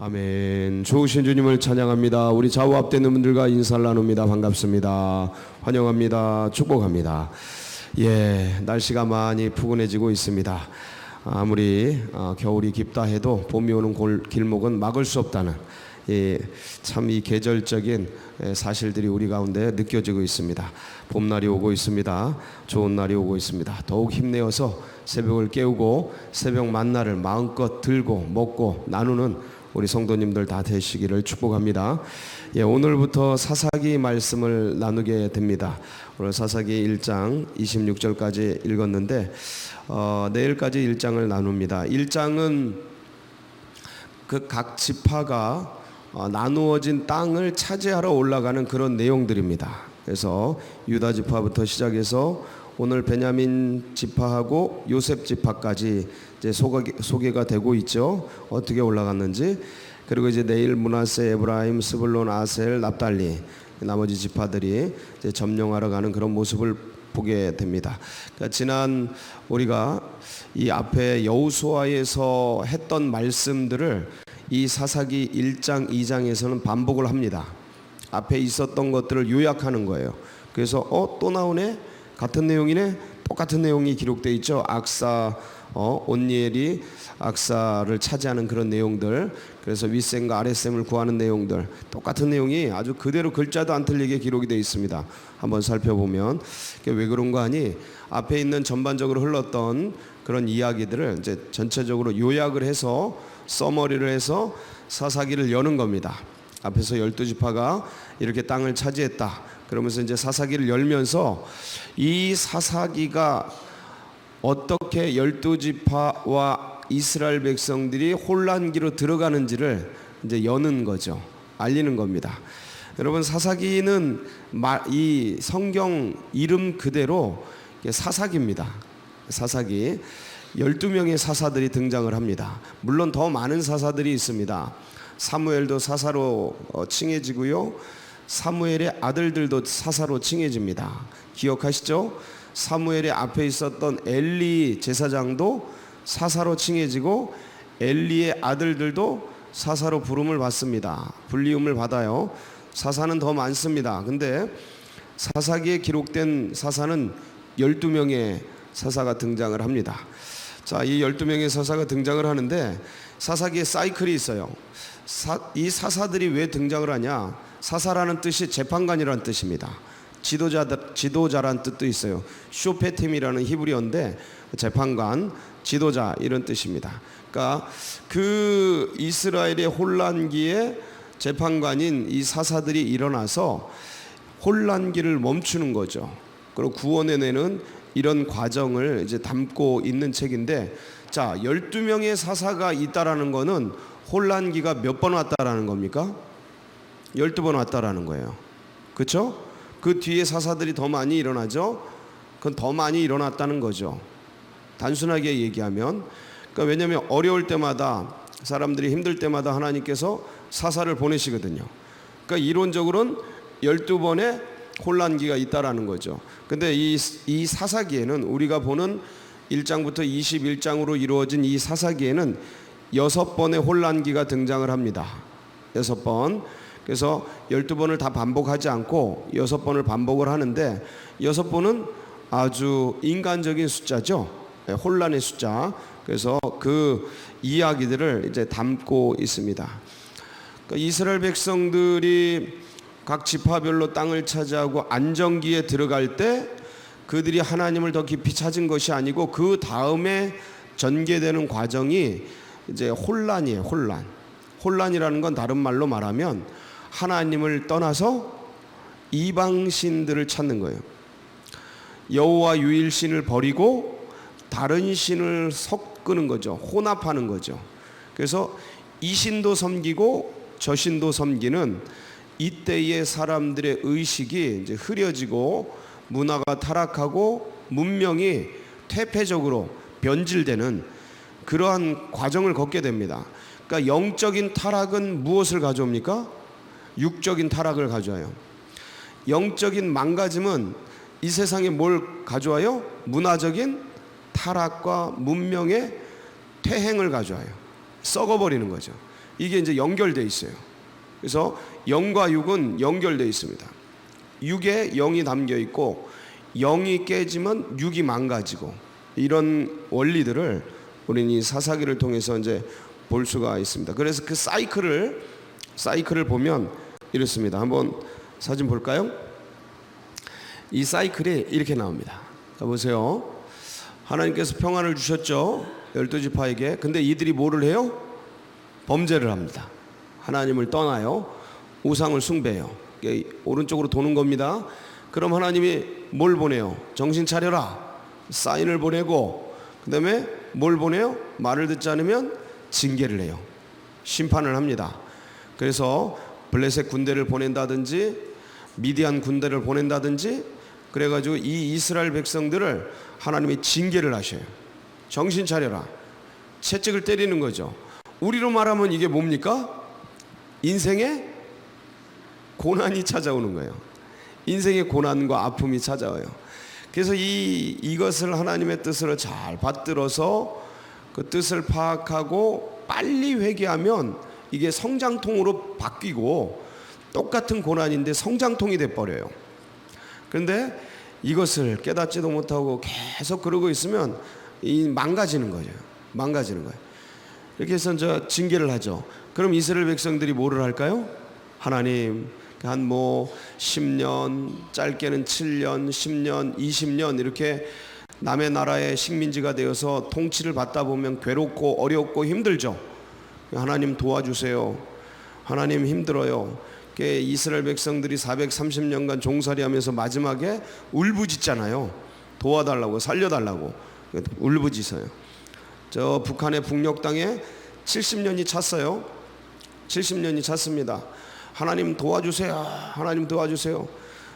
아멘. 좋으신 주님을 찬양합니다. 우리 좌우 앞에 있는 분들과 인사를 나눕니다. 반갑습니다. 환영합니다. 축복합니다. 날씨가 많이 푸근해지고 있습니다. 아무리 겨울이 깊다 해도 봄이 오는 길목은 막을 수 없다는 참 이 계절적인 사실들이 우리 가운데 느껴지고 있습니다. 봄날이 오고 있습니다. 좋은 날이 오고 있습니다. 더욱 힘내어서 새벽을 깨우고 새벽 만나를 마음껏 들고 먹고 나누는 우리 성도님들 다 되시기를 축복합니다. 오늘부터 사사기 말씀을 나누게 됩니다. 오늘 사사기 1장 26절까지 읽었는데 내일까지 1장을 나눕니다. 1장은 그 각 지파가 나누어진 땅을 차지하러 올라가는 그런 내용들입니다. 그래서 유다 지파부터 시작해서 오늘 베냐민 지파하고 요셉 지파까지 이제 소개가 되고 있죠. 어떻게 올라갔는지. 그리고 이제 내일 므낫세, 에브라임, 스불론, 아셀, 납달리 나머지 지파들이 이제 점령하러 가는 그런 모습을 보게 됩니다. 그러니까 지난 우리가 이 앞에 여호수아에서 했던 말씀들을 이 사사기 1장, 2장에서는 반복을 합니다. 앞에 있었던 것들을 요약하는 거예요. 그래서 또 나오네? 같은 내용이네? 똑같은 내용이 기록되어 있죠. 악사, 온니엘이 악사를 차지하는 그런 내용들, 그래서 윗셈과 아랫셈을 구하는 내용들, 똑같은 내용이 아주 그대로 글자도 안 틀리게 기록이 되어 있습니다. 한번 살펴보면 왜 그런가 하니 앞에 있는 전반적으로 흘렀던 그런 이야기들을 이제 전체적으로 요약을 해서 서머리를 해서 사사기를 여는 겁니다. 앞에서 12지파가 이렇게 땅을 차지했다. 그러면서 이제 사사기를 열면서 이 사사기가 어떻게 12지파와 이스라엘 백성들이 혼란기로 들어가는지를 이제 여는 거죠. 알리는 겁니다. 여러분, 사사기는 이 성경 이름 그대로 사사기입니다. 사사기 12명의 사사들이 등장을 합니다. 물론 더 많은 사사들이 있습니다. 사무엘도 사사로 칭해지고요. 사무엘의 아들들도 사사로 칭해집니다. 기억하시죠? 사무엘의 앞에 있었던 엘리 제사장도 사사로 칭해지고 엘리의 아들들도 사사로 부름을 받습니다. 불리움을 받아요. 사사는 더 많습니다. 근데 사사기에 기록된 사사는 12명의 사사가 등장을 합니다. 자, 이 12명의 사사가 등장을 하는데 사사기에 사이클이 있어요. 이 사사들이 왜 등장을 하냐? 사사라는 뜻이 재판관이라는 뜻입니다. 지도자라는 뜻도 있어요. 쇼페팀이라는 히브리어인데 재판관, 지도자 이런 뜻입니다. 그러니까 그 이스라엘의 혼란기에 재판관인 이 사사들이 일어나서 혼란기를 멈추는 거죠. 그리고 구원해내는 이런 과정을 이제 담고 있는 책인데, 자, 12명의 사사가 있다라는 거는 혼란기가 몇 번 왔다라는 겁니까? 12번 왔다라는 거예요. 그렇죠? 그 뒤에 사사들이 더 많이 일어나죠. 그건 더 많이 일어났다는 거죠. 단순하게 얘기하면, 그러니까 왜냐하면 어려울 때마다, 사람들이 힘들 때마다 하나님께서 사사를 보내시거든요. 그러니까 이론적으로는 12번의 혼란기가 있다라는 거죠. 근데 이 사사기에는 우리가 보는 1장부터 21장으로 이루어진 이 사사기에는 6번의 혼란기가 등장을 합니다. 6번. 그래서 12번을 다 반복하지 않고 6번을 반복을 하는데 6번은 아주 인간적인 숫자죠. 혼란의 숫자. 그래서 그 이야기들을 이제 담고 있습니다. 그러니까 이스라엘 백성들이 각 지파별로 땅을 차지하고 안정기에 들어갈 때 그들이 하나님을 더 깊이 찾은 것이 아니고 그 다음에 전개되는 과정이 이제 혼란이에요. 혼란이라는 건 다른 말로 말하면 하나님을 떠나서 이방신들을 찾는 거예요. 여호와 유일신을 버리고 다른 신을 섞는 거죠. 혼합하는 거죠. 그래서 이 신도 섬기고 저 신도 섬기는 이때의 사람들의 의식이 이제 흐려지고 문화가 타락하고 문명이 퇴폐적으로 변질되는 그러한 과정을 겪게 됩니다. 그러니까 영적인 타락은 무엇을 가져옵니까? 육적인 타락을 가져와요. 영적인 망가짐은 이 세상에 뭘 가져와요? 문화적인 타락과 문명의 퇴행을 가져와요. 썩어버리는 거죠. 이게 이제 연결돼 있어요. 그래서 영과 육은 연결돼 있습니다. 육에 영이 담겨 있고 영이 깨지면 육이 망가지고, 이런 원리들을 우리는 이 사사기를 통해서 이제 볼 수가 있습니다. 그래서 그 사이클을 보면 이렇습니다. 한번 사진 볼까요? 이 사이클이 이렇게 나옵니다. 자, 보세요. 하나님께서 평안을 주셨죠, 12지파에게. 근데 이들이 뭐를 해요? 범죄를 합니다. 하나님을 떠나요. 우상을 숭배해요. 오른쪽으로 도는 겁니다. 그럼 하나님이 뭘 보내요? 정신 차려라, 사인을 보내고, 그 다음에 뭘 보내요? 말을 듣지 않으면 징계를 해요. 심판을 합니다. 그래서 블레셋 군대를 보낸다든지 미디안 군대를 보낸다든지 그래가지고 이 이스라엘 백성들을 하나님이 징계를 하셔요. 정신 차려라, 채찍을 때리는 거죠. 우리로 말하면 이게 뭡니까? 인생의 고난이 찾아오는 거예요. 인생의 고난과 아픔이 찾아와요. 그래서 이것을 하나님의 뜻으로 잘 받들어서 그 뜻을 파악하고 빨리 회개하면 이게 성장통으로 바뀌고, 똑같은 고난인데 성장통이 돼버려요. 그런데 이것을 깨닫지도 못하고 계속 그러고 있으면 망가지는 거예요. 망가지는 거예요. 이렇게 해서 이제 징계를 하죠. 그럼 이스라엘 백성들이 뭐를 할까요? 하나님, 한 10년, 짧게는 7년, 10년, 20년 이렇게 남의 나라의 식민지가 되어서 통치를 받다 보면 괴롭고 어렵고 힘들죠. 하나님 도와주세요. 하나님 힘들어요. 이스라엘 백성들이 430년간 종살이하면서 마지막에 울부짖잖아요. 도와달라고, 살려달라고 울부짖어요. 저 북한의 북녘 땅에 70년이 찼어요. 70년이 찼습니다. 하나님 도와주세요. 하나님 도와주세요.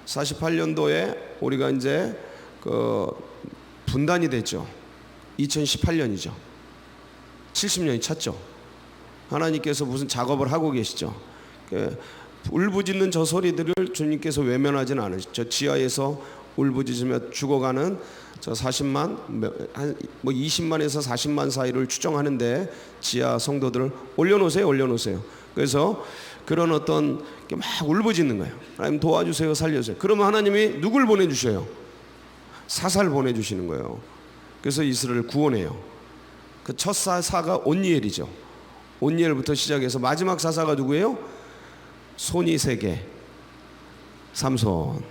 48년도에 우리가 이제 분단이 됐죠. 2018년이죠. 70년이 찼죠. 하나님께서 무슨 작업을 하고 계시죠. 울부짖는 저 소리들을 주님께서 외면하지는 않으시죠. 저 지하에서 울부짖으며 죽어가는 저 40만, 한 20만에서 40만 사이를 추정하는데 지하 성도들을 올려놓으세요. 그래서 그런 어떤 막 울부짖는 거예요. 하나님 도와주세요, 살려주세요. 그러면 하나님이 누굴 보내주셔요? 사사를 보내주시는 거예요. 그래서 이스라엘을 구원해요. 그 첫 사사가 온니엘이죠. 온니엘부터 시작해서 마지막 사사가 누구예요? 손이 3개. 삼손.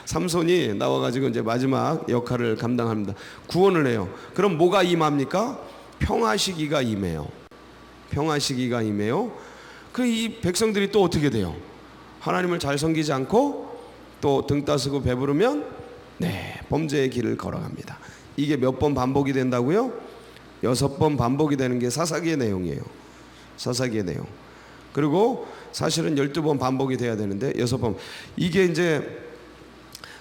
삼손이 나와가지고 이제 마지막 역할을 감당합니다. 구원을 해요. 그럼 뭐가 임합니까? 평화 시기가 임해요. 그 이 백성들이 또 어떻게 돼요? 하나님을 잘 섬기지 않고 또 등 따스고 배부르면 범죄의 길을 걸어갑니다. 이게 몇 번 반복이 된다고요? 6번 반복이 되는 게 사사기의 내용이에요. 사사기의 내용. 그리고 사실은 12번 반복이 돼야 되는데 6번. 이게 이제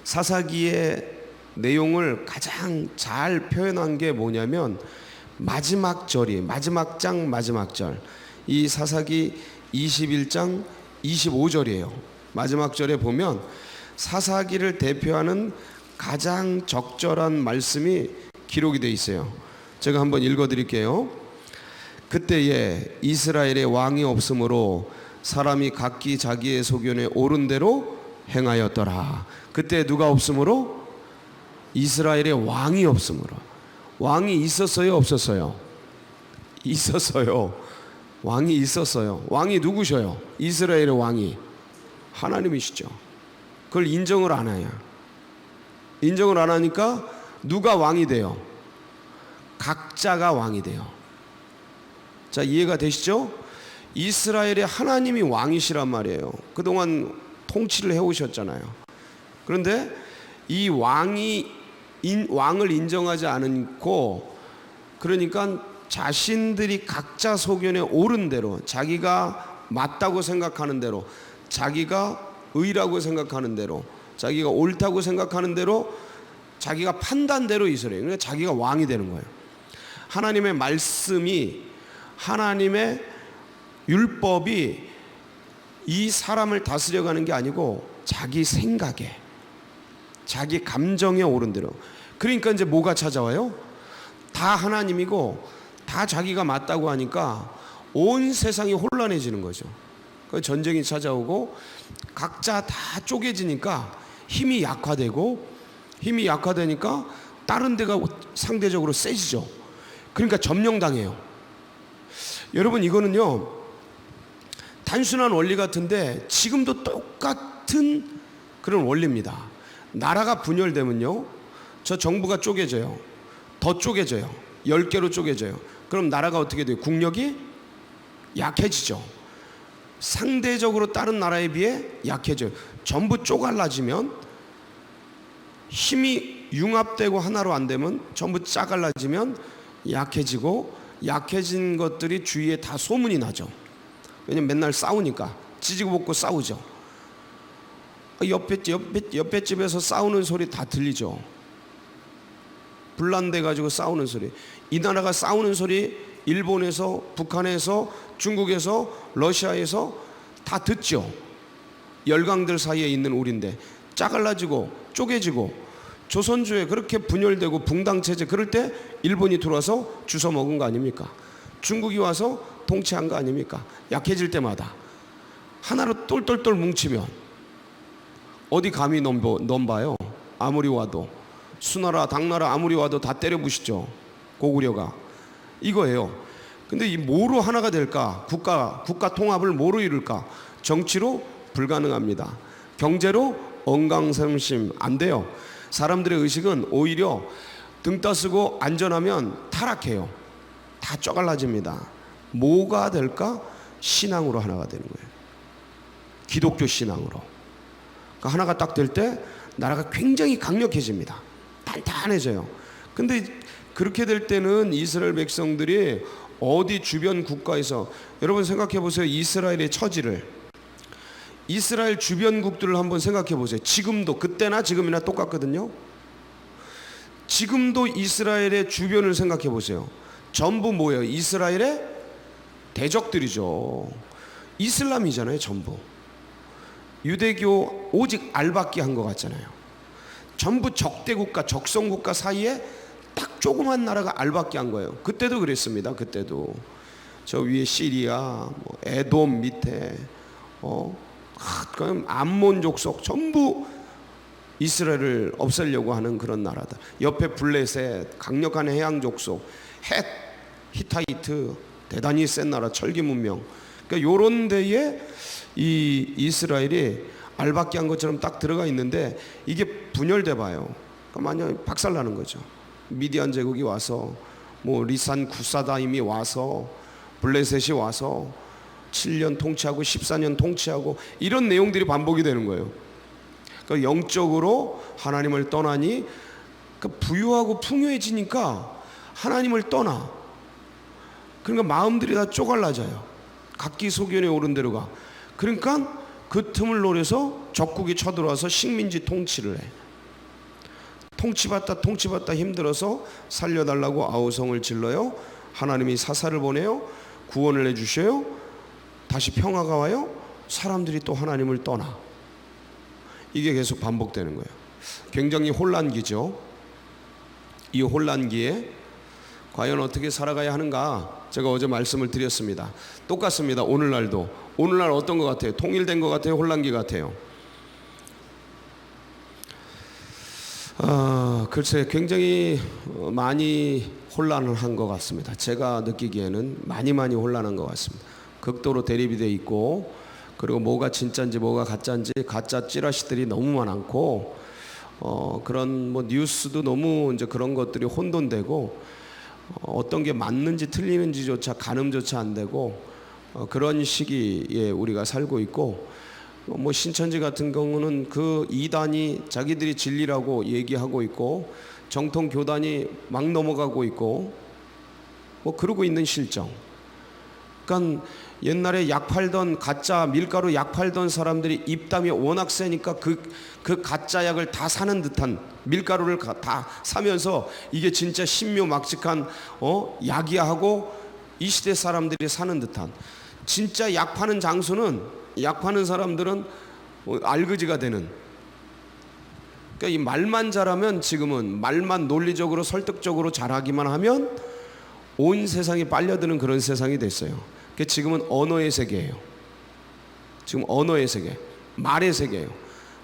사사기의 내용을 가장 잘 표현한 게 뭐냐면 마지막 절이, 마지막 장 마지막 절. 이 사사기 21장 25절이에요. 마지막 절에 보면 사사기를 대표하는 가장 적절한 말씀이 기록이 되어 있어요. 제가 한번 읽어드릴게요. 그때에 이스라엘의 왕이 없으므로 사람이 각기 자기의 소견에 옳은 대로 행하였더라. 그때 누가 없으므로? 이스라엘의 왕이 없으므로. 왕이 있었어요, 없었어요? 있었어요. 왕이 있었어요. 왕이 누구셔요? 이스라엘의 왕이 하나님이시죠. 그걸 인정을 안 해요. 인정을 안 하니까 누가 왕이 돼요? 각자가 왕이 돼요. 자, 이해가 되시죠? 이스라엘의 하나님이 왕이시란 말이에요. 그동안 통치를 해오셨잖아요. 그런데 이 왕을 인정하지 않고, 그러니까 자신들이 각자 소견에 옳은 대로, 자기가 맞다고 생각하는 대로, 자기가 의라고 생각하는 대로, 자기가 옳다고 생각하는 대로, 자기가 판단대로 이스라엘, 그러니까 자기가 왕이 되는 거예요. 하나님의 말씀이, 하나님의 율법이 이 사람을 다스려가는 게 아니고 자기 생각에, 자기 감정에 옳은 대로. 그러니까 이제 뭐가 찾아와요? 다 하나님이고 다 자기가 맞다고 하니까 온 세상이 혼란해지는 거죠. 그 전쟁이 찾아오고 각자 다 쪼개지니까 힘이 약화되니까 다른 데가 상대적으로 세지죠. 그러니까 점령당해요. 여러분, 이거는요 단순한 원리 같은데 지금도 똑같은 그런 원리입니다. 나라가 분열되면요 저 정부가 쪼개져요. 더 쪼개져요. 10개로 쪼개져요. 그럼 나라가 어떻게 돼요? 국력이 약해지죠. 상대적으로 다른 나라에 비해 약해져요. 전부 쪼갈라지면, 힘이 융합되고 하나로 안 되면, 전부 짜갈라지면 약해지고, 약해진 것들이 주위에 다 소문이 나죠. 왜냐면 맨날 싸우니까 찌지고 볶고 싸우죠. 옆에 집에서 싸우는 소리 다 들리죠. 분란돼 가지고 싸우는 소리, 이 나라가 싸우는 소리 일본에서, 북한에서, 중국에서, 러시아에서 다 듣죠. 열강들 사이에 있는 우리인데 짜갈라지고 쪼개지고 조선주에 그렇게 분열되고 붕당체제, 그럴 때 일본이 들어와서 주워 먹은 거 아닙니까? 중국이 와서 통치한 거 아닙니까? 약해질 때마다 하나로 똘똘똘 뭉치면 어디 감히 넘봐요? 아무리 와도, 수나라 당나라 아무리 와도 다 때려 부시죠. 고구려가. 이거예요. 근데 이 뭐로 하나가 될까? 국가 통합을 뭐로 이룰까? 정치로 불가능합니다. 경제로 언강성심 안 돼요. 사람들의 의식은 오히려 등 따쓰고 안전하면 타락해요. 다 쪼갈라집니다. 뭐가 될까? 신앙으로 하나가 되는 거예요. 기독교 신앙으로. 그러니까 하나가 딱 될 때 나라가 굉장히 강력해집니다. 단단해져요. 근데 그렇게 될 때는 이스라엘 백성들이 어디 주변 국가에서, 여러분 생각해 보세요. 이스라엘의 처지를, 이스라엘 주변국들을 한번 생각해 보세요. 지금도, 그때나 지금이나 똑같거든요. 지금도 이스라엘의 주변을 생각해 보세요. 전부 뭐예요? 이스라엘의 대적들이죠. 이슬람이잖아요. 전부 유대교 오직 알받기 한 것 같잖아요. 전부 적대국가, 적성국가 사이에 딱 조그만 나라가 알받기 한 거예요. 그때도 그랬습니다. 그때도 저 위에 시리아, 에돔 밑에 그럼 암몬 족속 전부 이스라엘을 없애려고 하는 그런 나라다. 옆에 블레셋 강력한 해양 족속, 헷 히타이트 대단히 센 나라, 철기 문명. 그러니까 요런 데에 이 이스라엘이 알받기 한 것처럼 딱 들어가 있는데 이게 분열돼 봐요. 그러니까 만약 박살나는 거죠. 미디안 제국이 와서, 리산 구사다임이 와서, 블레셋이 와서 7년 통치하고 14년 통치하고, 이런 내용들이 반복이 되는 거예요. 그러니까 영적으로 하나님을 떠나니, 그러니까 부유하고 풍요해지니까 하나님을 떠나. 그러니까 마음들이 다 쪼갈라져요. 각기 소견에 오른 대로 가. 그러니까 그 틈을 노려서 적국이 쳐들어와서 식민지 통치를 해. 통치받다 힘들어서 살려달라고 아우성을 질러요. 하나님이 사사를 보내요. 구원을 해주셔요. 다시 평화가 와요. 사람들이 또 하나님을 떠나. 이게 계속 반복되는 거예요. 굉장히 혼란기죠. 이 혼란기에 과연 어떻게 살아가야 하는가? 제가 어제 말씀을 드렸습니다. 똑같습니다. 오늘날도. 오늘날 어떤 것 같아요? 통일된 것 같아요? 혼란기 같아요? 글쎄 굉장히 많이 혼란을 한 것 같습니다. 제가 느끼기에는 많이 혼란한 것 같습니다. 극도로 대립이 돼 있고, 그리고 뭐가 진짜인지 뭐가 가짜인지 가짜 찌라시들이 너무 많고, 그런 뉴스도 너무 이제 그런 것들이 혼돈되고, 어떤 게 맞는지 틀리는지조차 가늠조차 안 되고, 그런 시기에 우리가 살고 있고, 신천지 같은 경우는 그 이단이 자기들이 진리라고 얘기하고 있고, 정통 교단이 막 넘어가고 있고, 그러고 있는 실정. 그러니까 옛날에 약 팔던, 가짜 밀가루 약 팔던 사람들이 입담이 워낙 세니까 그 가짜 약을 다 사는 듯한, 밀가루를 다 사면서 이게 진짜 신묘막직한 약이야 하고 이 시대 사람들이 사는 듯한, 진짜 약 파는 장소는, 약 파는 사람들은 알그지가 되는. 그러니까 이 말만 잘하면, 지금은 말만 논리적으로 설득적으로 잘하기만 하면 온 세상이 빨려드는 그런 세상이 됐어요. 그게 지금은 언어의 세계예요. 지금 언어의 세계, 말의 세계예요.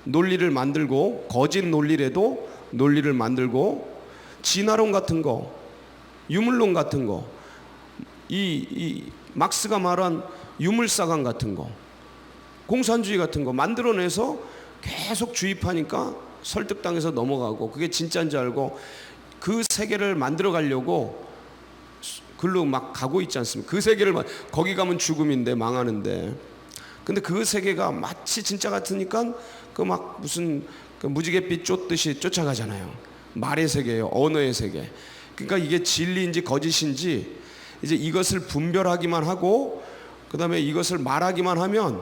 논리를 만들고, 거짓 논리라도 논리를 만들고, 진화론 같은 거, 유물론 같은 거, 이 막스가 말한 유물사관 같은 거, 공산주의 같은 거 만들어내서 계속 주입하니까 설득당해서 넘어가고, 그게 진짜인 줄 알고 그 세계를 만들어 가려고 글로 막 가고 있지 않습니까? 그 세계를 거기 가면 죽음인데, 망하는데. 근데 그 세계가 마치 진짜 같으니까 그 막 무슨 그 무지갯빛 쫓듯이 쫓아가잖아요. 말의 세계예요. 언어의 세계. 그러니까 이게 진리인지 거짓인지 이제 이것을 분별하기만 하고, 그 다음에 이것을 말하기만 하면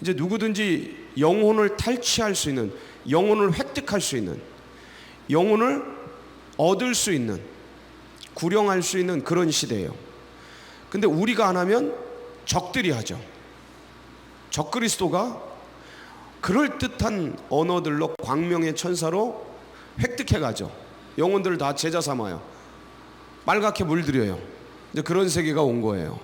이제 누구든지 영혼을 탈취할 수 있는, 영혼을 획득할 수 있는, 영혼을 얻을 수 있는, 구령할 수 있는 그런 시대예요. 근데 우리가 안 하면 적들이 하죠. 적그리스도가 그럴듯한 언어들로 광명의 천사로 획득해 가죠. 영혼들을 다 제자 삼아요. 빨갛게 물들여요. 이제 그런 세계가 온 거예요.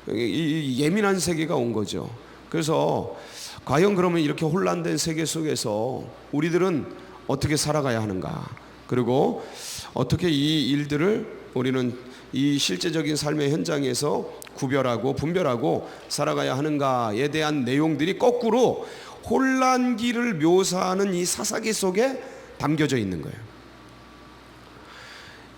이 예민한 세계가 온 거죠. 그래서 과연 그러면 이렇게 혼란된 세계 속에서 우리들은 어떻게 살아가야 하는가, 그리고 어떻게 이 일들을 우리는 이 실제적인 삶의 현장에서 구별하고 분별하고 살아가야 하는가에 대한 내용들이 거꾸로 혼란기를 묘사하는 이 사사기 속에 담겨져 있는 거예요.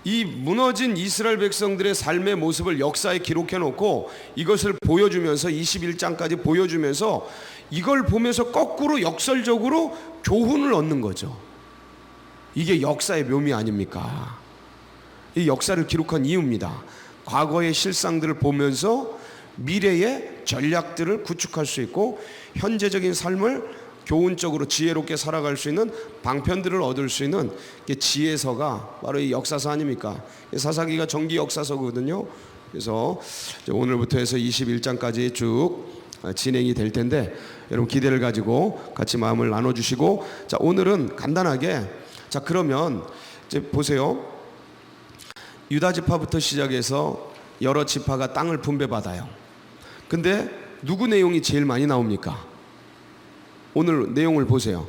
이 무너진 이스라엘 백성들의 삶의 모습을 역사에 기록해 놓고 이것을 보여주면서 21장까지 보여주면서 이걸 보면서 거꾸로 역설적으로 교훈을 얻는 거죠. 이게 역사의 묘미 아닙니까? 이 역사를 기록한 이유입니다. 과거의 실상들을 보면서 미래의 전략들을 구축할 수 있고 현재적인 삶을 교훈적으로 지혜롭게 살아갈 수 있는 방편들을 얻을 수 있는 지혜서가 바로 이 역사서 아닙니까? 사사기가 정기 역사서거든요. 그래서 오늘부터 해서 21장까지 쭉 진행이 될 텐데 여러분 기대를 가지고 같이 마음을 나눠주시고, 자 오늘은 간단하게, 자 그러면 이제 보세요. 유다 지파부터 시작해서 여러 지파가 땅을 분배받아요. 근데 누구 내용이 제일 많이 나옵니까? 오늘 내용을 보세요.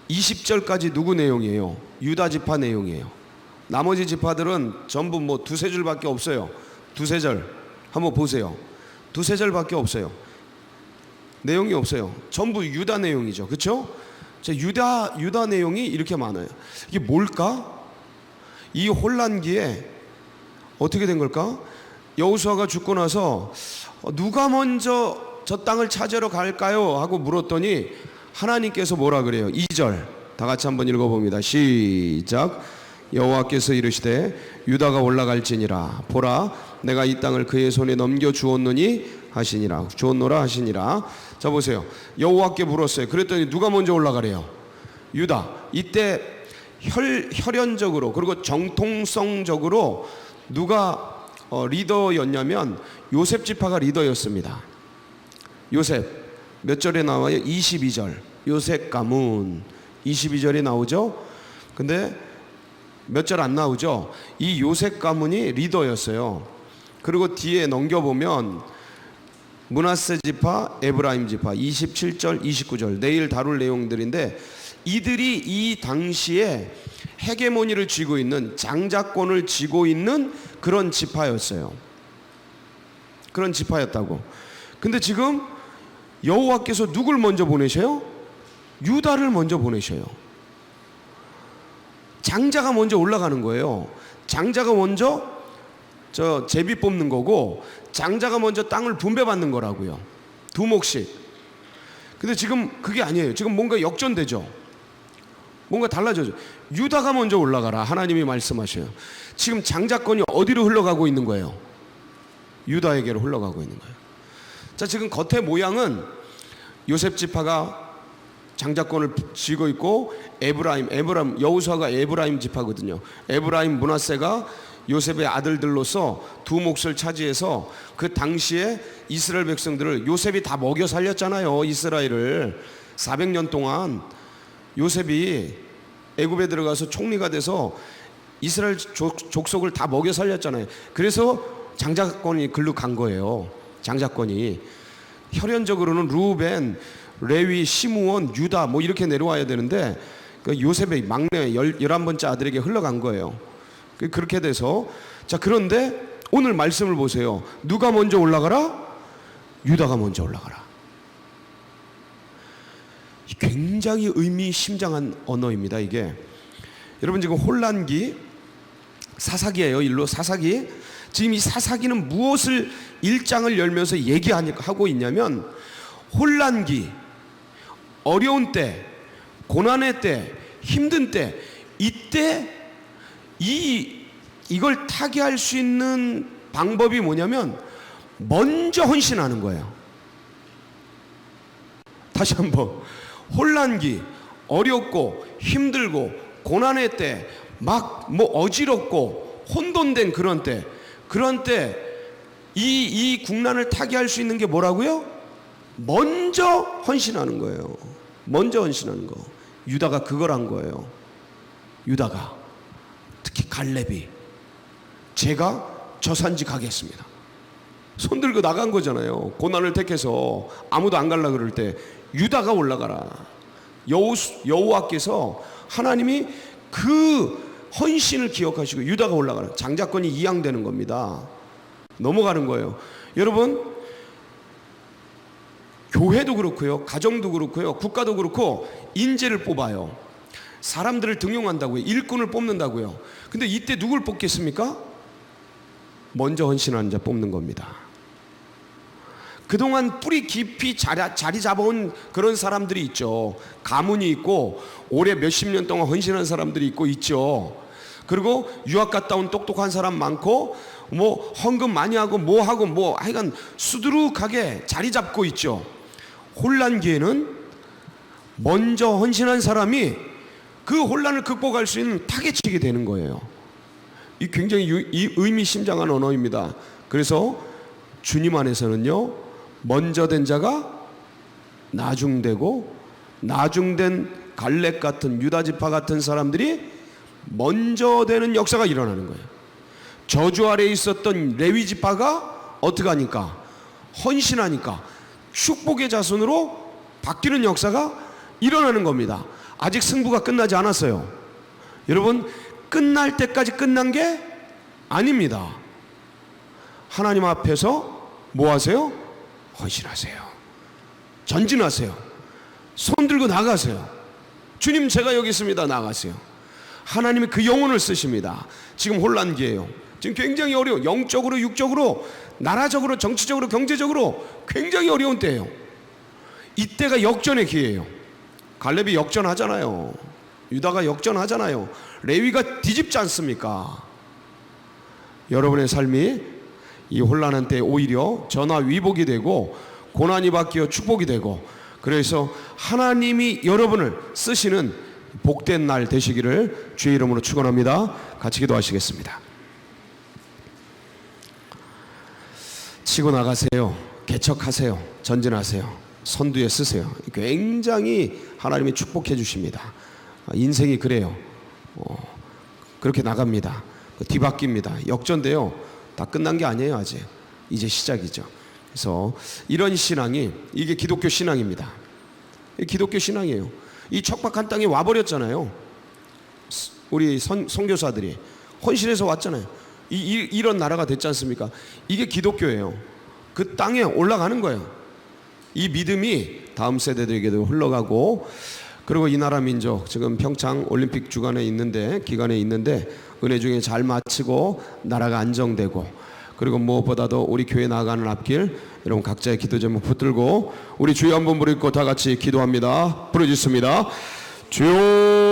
20절까지 누구 내용이에요? 유다 지파 내용이에요. 나머지 지파들은 전부 뭐 두세 줄밖에 없어요. 두세 절 한번 보세요. 두세 절밖에 없어요. 내용이 없어요. 전부 유다 내용이죠. 그렇죠? 유다 내용이 이렇게 많아요. 이게 뭘까? 이 혼란기에 어떻게 된 걸까? 여호수아가 죽고 나서 누가 먼저 저 땅을 찾으러 갈까요? 하고 물었더니 하나님께서 뭐라 그래요? 2절 다 같이 한번 읽어봅니다. 시작. 여호와께서 이르시되 유다가 올라갈지니라. 보라 내가 이 땅을 그의 손에 넘겨주었노니 하시니라. 주었노라 하시니라. 자 보세요. 여호와께 물었어요. 그랬더니 누가 먼저 올라가래요? 유다. 이때 혈연적으로 그리고 정통성적으로 누가 리더였냐면 요셉 지파가 리더였습니다. 요셉 몇 절에 나와요? 22절. 요셉 가문 22절에 나오죠. 근데 몇 절 안 나오죠. 이 요셉 가문이 리더였어요. 그리고 뒤에 넘겨보면 므낫세 지파, 에브라임 지파 27절 29절 내일 다룰 내용들인데, 이들이 이 당시에 헤게모니를 쥐고 있는, 장자권을 쥐고 있는 그런 지파였어요. 그런 지파였다고. 근데 지금 여호와께서 누굴 먼저 보내셔요? 유다를 먼저 보내셔요. 장자가 먼저 올라가는 거예요. 장자가 먼저 제비 뽑는 거고, 장자가 먼저 땅을 분배받는 거라고요. 두 몫씩. 근데 지금 그게 아니에요. 지금 뭔가 역전되죠. 뭔가 달라져죠. 유다가 먼저 올라가라 하나님이 말씀하셔요. 지금 장자권이 어디로 흘러가고 있는 거예요? 유다에게로 흘러가고 있는 거예요. 자 지금 겉의 모양은 요셉 지파가 장자권을 쥐고 있고, 에브라임 여호수아가 에브라임 지파거든요. 에브라임 므낫세가 요셉의 아들들로서 두 몫을 차지해서 그 당시에 이스라엘 백성들을 요셉이 다 먹여 살렸잖아요. 이스라엘을 400년 동안 요셉이 애굽에 들어가서 총리가 돼서 이스라엘 족속을 다 먹여 살렸잖아요. 그래서 장자권이 글로 간 거예요. 장자권이. 혈연적으로는 루벤, 레위, 시므온, 유다 뭐 이렇게 내려와야 되는데 그 요셉의 막내 11번째 아들에게 흘러간 거예요. 그렇게 돼서 자, 그런데 오늘 말씀을 보세요. 누가 먼저 올라가라? 유다가 먼저 올라가라. 굉장히 의미심장한 언어입니다. 이게 여러분 지금 혼란기 사사기예요. 일로 사사기. 지금 이 사사기는 무엇을 1장을 열면서 얘기하고 있냐면 혼란기, 어려운 때, 고난의 때, 힘든 때, 이때 이걸 타개할 수 있는 방법이 뭐냐면 먼저 헌신하는 거예요. 다시 한번. 혼란기, 어렵고 힘들고 고난의 때, 막 뭐 어지럽고 혼돈된 그런 때 이 국난을 타개할 수 있는 게 뭐라고요? 먼저 헌신하는 거예요. 먼저 헌신하는 거. 유다가 그걸 한 거예요. 유다가, 특히 갈렙이, 제가 저 산지 가겠습니다. 손 들고 나간 거잖아요. 고난을 택해서 아무도 안 갈라 그럴 때 유다가 올라가라. 여호와께서 하나님이 그 헌신을 기억하시고 유다가 올라가라. 장자권이 이양되는 겁니다. 넘어가는 거예요. 여러분, 교회도 그렇고요, 가정도 그렇고요, 국가도 그렇고 인재를 뽑아요. 사람들을 등용한다고요. 일꾼을 뽑는다고요. 근데 이때 누굴 뽑겠습니까? 먼저 헌신하는 자 뽑는 겁니다. 그동안 뿌리 깊이 자리 잡아온 그런 사람들이 있죠. 가문이 있고 올해 몇십 년 동안 헌신한 사람들이 있죠. 그리고 유학 갔다 온 똑똑한 사람 많고 뭐 헌금 많이 하고 뭐 하여간 수두룩하게 자리 잡고 있죠. 혼란기에는 먼저 헌신한 사람이 그 혼란을 극복할 수 있는 타겟치게 되는 거예요. 이 굉장히 의미심장한 언어입니다. 그래서 주님 안에서는요, 먼저 된 자가 나중되고 나중된 갈렙 같은 유다 지파 같은 사람들이 먼저 되는 역사가 일어나는 거예요. 저주 아래에 있었던 레위 지파가 어떻게 하니까? 헌신하니까 축복의 자손으로 바뀌는 역사가 일어나는 겁니다. 아직 승부가 끝나지 않았어요. 여러분, 끝날 때까지 끝난 게 아닙니다. 하나님 앞에서 뭐 하세요? 헌신하세요. 전진하세요. 손 들고 나가세요. 주님, 제가 여기 있습니다. 나가세요. 하나님이 그 영혼을 쓰십니다. 지금 혼란기예요. 지금 굉장히 어려워. 영적으로, 육적으로, 나라적으로, 정치적으로, 경제적으로 굉장히 어려운 때예요. 이때가 역전의 기회예요. 갈렙이 역전하잖아요. 유다가 역전하잖아요. 레위가 뒤집지 않습니까? 여러분의 삶이 이 혼란한 때 오히려 전화위복이 되고 고난이 바뀌어 축복이 되고, 그래서 하나님이 여러분을 쓰시는 복된 날 되시기를 주의 이름으로 축원합니다. 같이 기도하시겠습니다. 치고 나가세요. 개척하세요. 전진하세요. 선두에 쓰세요. 굉장히 하나님이 축복해 주십니다. 인생이 그래요. 그렇게 나갑니다. 뒤바뀝니다. 역전돼요. 다 끝난 게 아니에요. 아직 이제 시작이죠. 그래서 이런 신앙이, 이게 기독교 신앙입니다. 기독교 신앙이에요. 이 척박한 땅에 와버렸잖아요. 우리 선교사들이 헌신해서 왔잖아요. 이런 나라가 됐지 않습니까? 이게 기독교예요. 그 땅에 올라가는 거예요. 이 믿음이 다음 세대들에게도 흘러가고, 그리고 이 나라 민족 지금 평창 올림픽 기간에 있는데 은혜 중에 잘 마치고 나라가 안정되고, 그리고 무엇보다도 우리 교회 나아가는 앞길, 여러분 각자의 기도 제목 붙들고 우리 주여 한번 부르고 다 같이 기도합니다. 부르짖습니다. 주여